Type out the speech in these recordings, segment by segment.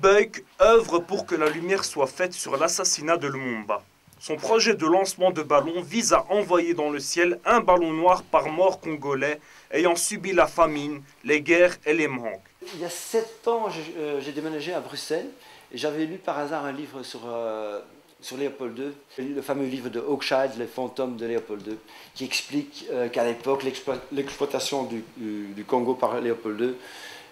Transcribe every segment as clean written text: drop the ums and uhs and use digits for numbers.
Buck œuvre pour que la lumière soit faite sur l'assassinat de Lumumba. Son projet de lancement de ballon vise à envoyer dans le ciel un ballon noir par mort congolais ayant subi la famine, les guerres et les manques. Il y a 7 ans, j'ai déménagé à Bruxelles et j'avais lu par hasard un livre sur Léopold II, le fameux livre de Hochschild, Les fantômes de Léopold II, qui explique qu'à l'époque, l'exploitation du Congo par Léopold II,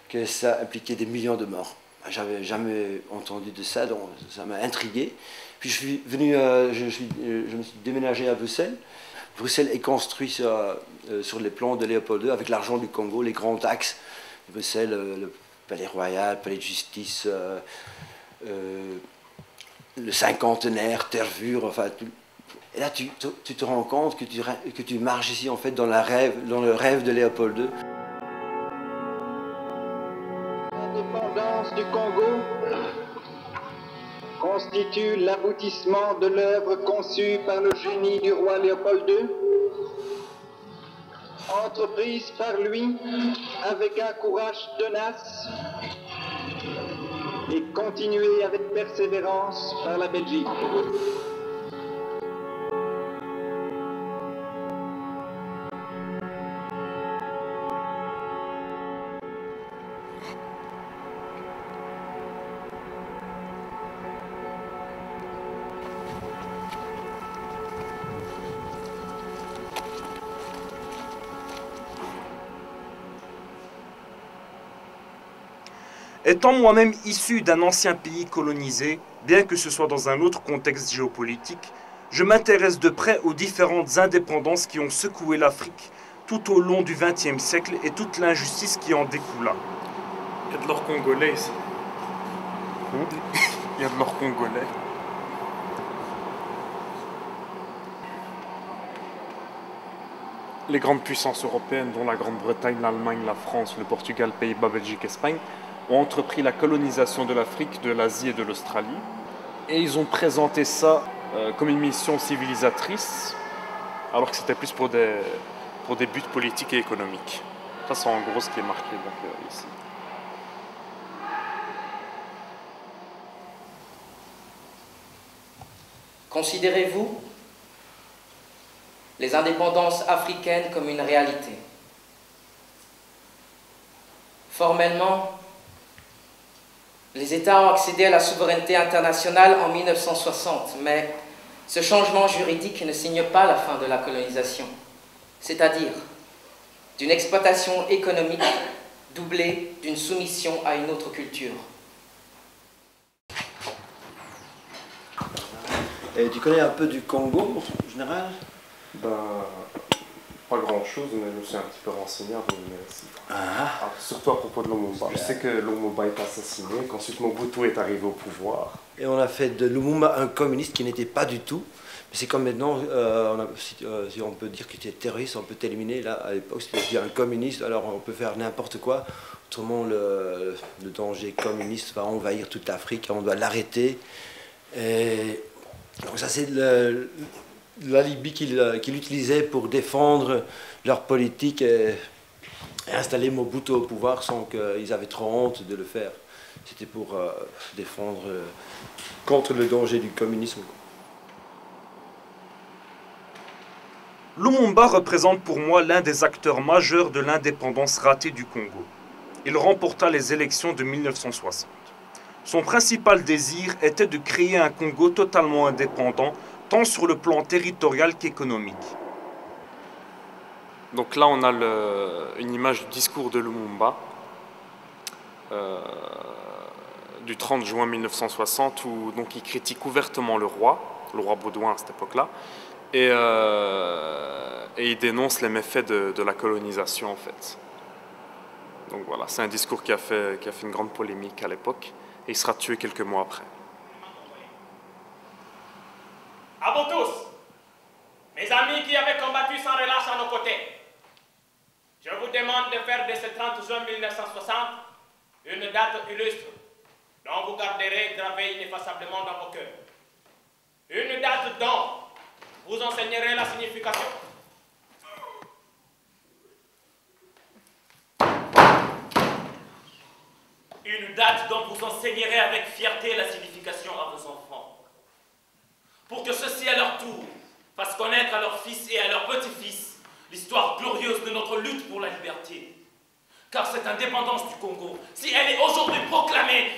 que ça impliquait des millions de morts. J'avais jamais entendu de ça, donc ça m'a intrigué. Puis je suis venu, je me suis déménagé à Bruxelles. Bruxelles est construit sur les plans de Léopold II avec l'argent du Congo, les grands axes. Bruxelles, le palais royal, le palais de justice, le cinquantenaire, Tervuren, enfin tout. Et là, tu te rends compte que tu marches ici en fait dans le rêve de Léopold II. L'indépendance du Congo constitue l'aboutissement de l'œuvre conçue par le génie du roi Léopold II, entreprise par lui avec un courage tenace et continuée avec persévérance par la Belgique. Étant moi-même issu d'un ancien pays colonisé, bien que ce soit dans un autre contexte géopolitique, je m'intéresse de près aux différentes indépendances qui ont secoué l'Afrique tout au long du XXe siècle et toute l'injustice qui en découla. Il y a de l'or congolais ici. Il y a de l'or congolais. Les grandes puissances européennes, dont la Grande-Bretagne, l'Allemagne, la France, le Portugal, Pays-Bas, Belgique, Espagne, ont entrepris la colonisation de l'Afrique, de l'Asie et de l'Australie. Et ils ont présenté ça comme une mission civilisatrice, alors que c'était plus pour des buts politiques et économiques. Ça, c'est en gros ce qui est marqué donc, ici. Considérez-vous les indépendances africaines comme une réalité? Formellement, les États ont accédé à la souveraineté internationale en 1960, mais ce changement juridique ne signe pas la fin de la colonisation, c'est-à-dire d'une exploitation économique doublée d'une soumission à une autre culture. Et tu connais un peu du Congo en général? Pas grand-chose, mais je me suis un petit peu renseigné avant de venir ici. Surtout à propos de Lumumba. Je sais que Lumumba est assassiné, qu'ensuite Mobutu est arrivé au pouvoir. Et on a fait de Lumumba un communiste qui n'était pas du tout. Mais c'est comme maintenant, si on peut dire qu'il était terroriste, on peut t'éliminer. Là, à l'époque, c'était un communiste, alors on peut faire n'importe quoi. Autrement, le danger communiste va envahir toute l'Afrique, on doit l'arrêter. Et donc ça, c'est l'alibi qu'il utilisait pour défendre leur politique et installer Mobutu au pouvoir sans qu'ils avaient trop honte de le faire. C'était pour défendre contre le danger du communisme. Lumumba représente pour moi l'un des acteurs majeurs de l'indépendance ratée du Congo. Il remporta les élections de 1960. Son principal désir était de créer un Congo totalement indépendant, tant sur le plan territorial qu'économique. Donc là, on a une image du discours de Lumumba du 30 juin 1960 où donc, il critique ouvertement le roi Baudouin à cette époque-là, et il dénonce les méfaits de la colonisation en fait. Donc voilà, c'est un discours qui a fait une grande polémique à l'époque, et il sera tué quelques mois après. À vous tous, mes amis qui avaient combattu sans relâche à nos côtés, je vous demande de faire de ce 30 juin 1960 une date illustre dont vous garderez gravée ineffaçablement dans vos cœurs. Une date dont vous enseignerez la signification. Une date dont vous vous enseignerez avec fierté la signification à vos enfants. Pour que ceux-ci, à leur tour, fassent connaître à leurs fils et à leurs petits-fils l'histoire glorieuse de notre lutte pour la liberté. Car cette indépendance du Congo, si elle est aujourd'hui proclamée,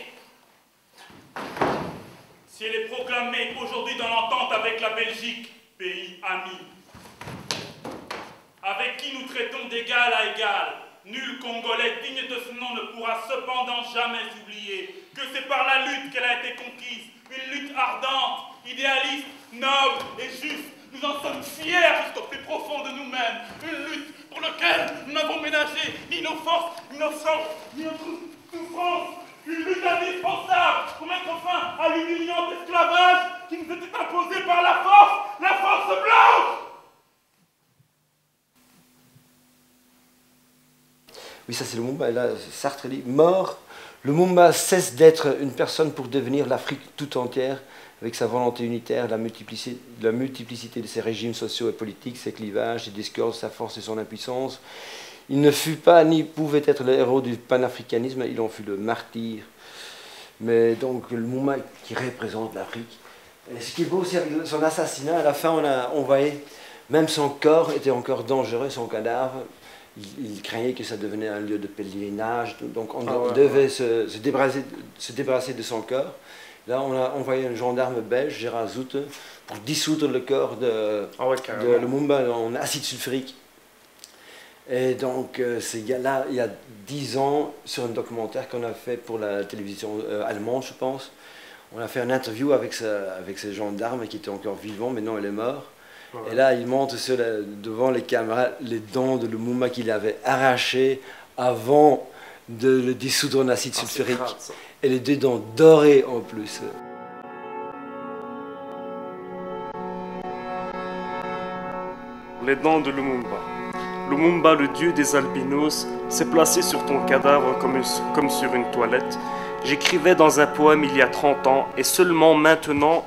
si elle est proclamée aujourd'hui dans l'entente avec la Belgique, pays ami, avec qui nous traitons d'égal à égal, nul Congolais digne de ce nom ne pourra cependant jamais oublier que c'est par la lutte qu'elle a été conquise, une lutte ardente, idéaliste, noble et juste. Nous en sommes fiers jusqu'au plus profond de nous-mêmes, une lutte pour laquelle nous n'avons ménagé ni nos forces, ni nos sangs, ni notre souffrance, une lutte indispensable pour mettre fin à l'humiliant esclavage qui nous était imposé par la force blanche. Oui, ça c'est le Lumumba. Et là, Sartre dit, mort, le Lumumba cesse d'être une personne pour devenir l'Afrique tout entière, avec sa volonté unitaire, la multiplicité de ses régimes sociaux et politiques, ses clivages, ses discordes, sa force et son impuissance. Il ne fut pas ni pouvait être le héros du panafricanisme, il en fut le martyr. Mais donc le Lumumba qui représente l'Afrique. Et ce qui est beau aussi avec son assassinat, à la fin on voyait, même son corps était encore dangereux, son cadavre. Il craignait que ça devenait un lieu de pèlerinage, donc on devait se débarrasser de son corps. Là, on a envoyé un gendarme belge, Gérard Zoute, pour dissoudre le corps de Lumumba en acide sulfurique. Et donc, ces gars-là, il y a 10 ans, sur un documentaire qu'on a fait pour la télévision allemande, je pense, on a fait une interview avec ce gendarme qui était encore vivant, mais non, il est mort. Ouais. Et là, il montre devant les caméras les dents de Lumumba qu'il avait arrachées avant de le dissoudre en acide sulfurique. Grave, et les deux dents dorées en plus. Les dents de Lumumba. Lumumba, le dieu des albinos, s'est placé sur ton cadavre comme sur une toilette. J'écrivais dans un poème il y a 30 ans, et seulement maintenant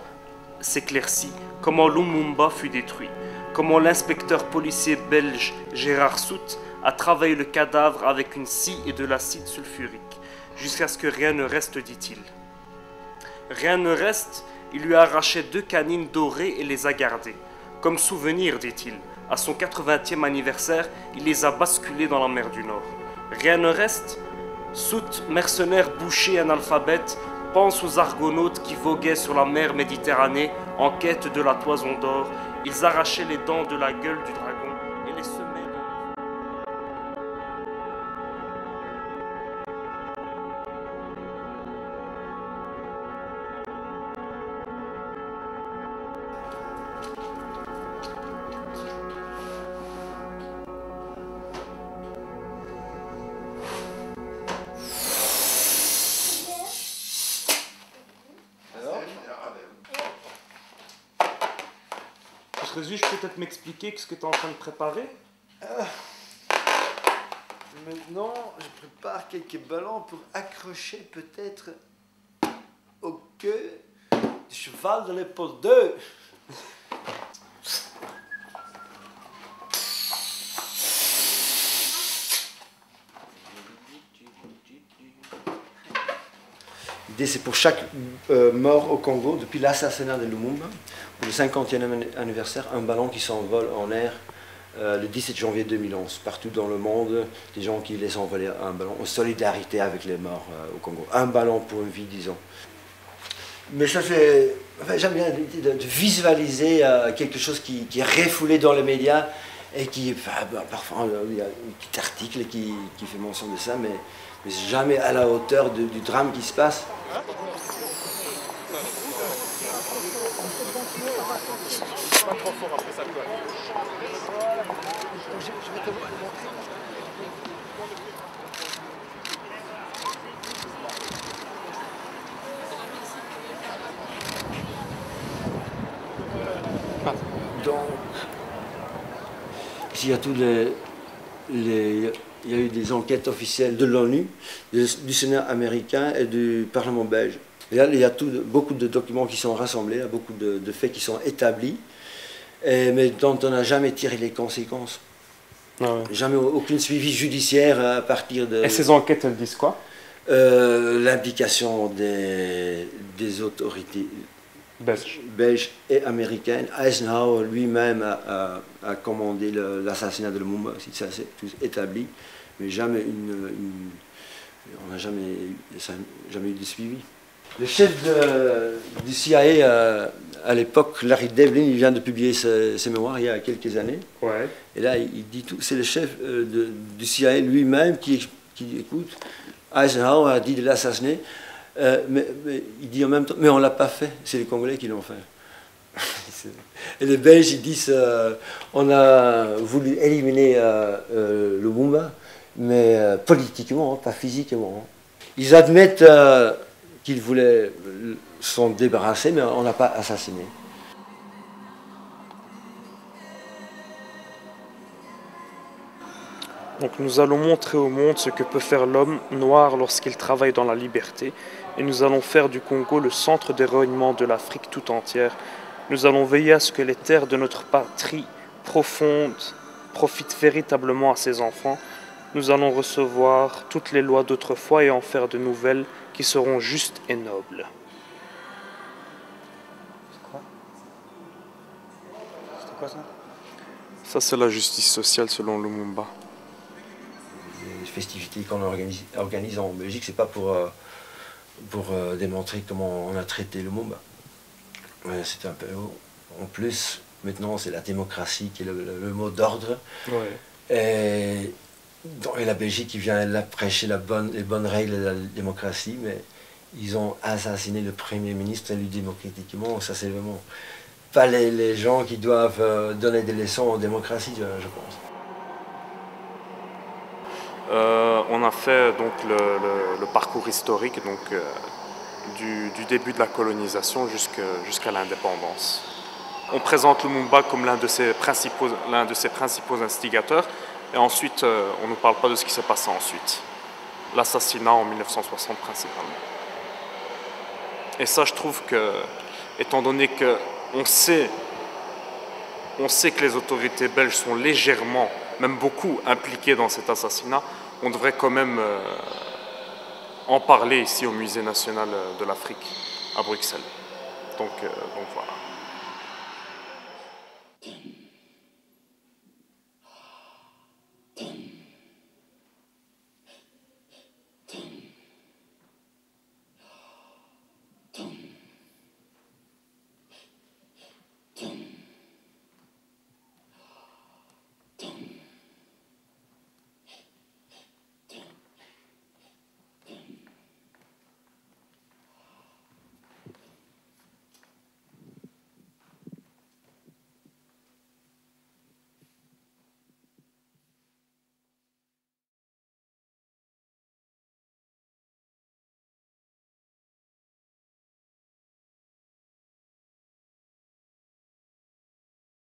s'éclaircit comment Lumumba fut détruit, comment l'inspecteur policier belge Gérard Zoute a travaillé le cadavre avec une scie et de l'acide sulfurique, jusqu'à ce que rien ne reste, dit-il. Rien ne reste, il lui a arraché 2 canines dorées et les a gardées. Comme souvenir, dit-il, à son 80e anniversaire, il les a basculées dans la mer du Nord. Rien ne reste, Zoute, mercenaire boucher analphabète, pense aux argonautes qui voguaient sur la mer Méditerranée en quête de la toison d'or. Ils arrachaient les dents de la gueule du dragon et les semaient. Tu serais juste peut-être m'expliquer ce que tu es en train de préparer? Maintenant, je prépare quelques ballons pour accrocher peut-être au queue du cheval de l'épaule 2. L'idée, c'est pour chaque mort au Congo, depuis l'assassinat de Lumumba, pour le 50e anniversaire, un ballon qui s'envole en air le 17 janvier 2011. Partout dans le monde, des gens qui laissent envoler un ballon en solidarité avec les morts au Congo. Un ballon pour une vie, disons. Mais ça fait... Enfin, j'aime bien l'idée de visualiser quelque chose qui est refoulé dans les médias et qui... Enfin, parfois, il y a un petit article qui fait mention de ça, mais jamais à la hauteur du drame qui se passe. Pas trop fort après ça colle. Je vais te montrer. Donc, ici il y a tous il y a eu des enquêtes officielles de l'ONU, du Sénat américain et du Parlement belge. Et là, il y a beaucoup de documents qui sont rassemblés, il y a beaucoup de faits qui sont établis, mais dont on n'a jamais tiré les conséquences. Ah ouais. Jamais aucun suivi judiciaire à partir de... Et ces enquêtes, elles disent quoi? L'implication des autorités belges et américaines. Eisenhower lui-même a commandé l'assassinat de Lumumba, si ça c'est tout établi, mais jamais on n'a jamais eu de suivi. Le chef du CIA à l'époque, Larry Devlin, il vient de publier ses mémoires il y a quelques années. Ouais. Et là, il dit tout. C'est le chef du CIA lui-même qui écoute. Eisenhower a dit de l'assassiner, mais il dit en même temps, mais on ne l'a pas fait, c'est les Congolais qui l'ont fait. Et les Belges, ils disent, on a voulu éliminer Lumumba, mais politiquement, pas physiquement. Ils admettent qu'ils voulaient s'en débarrasser, mais on n'a pas assassiné. Donc nous allons montrer au monde ce que peut faire l'homme noir lorsqu'il travaille dans la liberté, et nous allons faire du Congo le centre des rayonnements de l'Afrique tout entière. Nous allons veiller à ce que les terres de notre patrie profonde profitent véritablement à ses enfants. Nous allons recevoir toutes les lois d'autrefois et en faire de nouvelles qui seront justes et nobles. C'était quoi ça? Ça, c'est la justice sociale selon Lumumba. Les festivités qu'on organise en Belgique, c'est pas pour démontrer comment on a traité Lumumba. C'est un peu en plus. Maintenant, c'est la démocratie qui est le mot d'ordre. Ouais. Et la Belgique qui vient là prêcher les bonnes règles de la démocratie, mais ils ont assassiné le Premier ministre élu démocratiquement. Ça, c'est vraiment pas les gens qui doivent donner des leçons en démocratie, je pense. On a fait donc le parcours historique donc, du début de la colonisation jusqu'à l'indépendance. On présente Lumumba comme l'un de ses principaux instigateurs, et ensuite on ne nous parle pas de ce qui s'est passé ensuite. L'assassinat en 1960 principalement. Et ça, je trouve que, étant donné qu'on sait que les autorités belges sont légèrement, même beaucoup, impliquées dans cet assassinat, on devrait quand même en parler ici au Musée national de l'Afrique à Bruxelles. Donc voilà.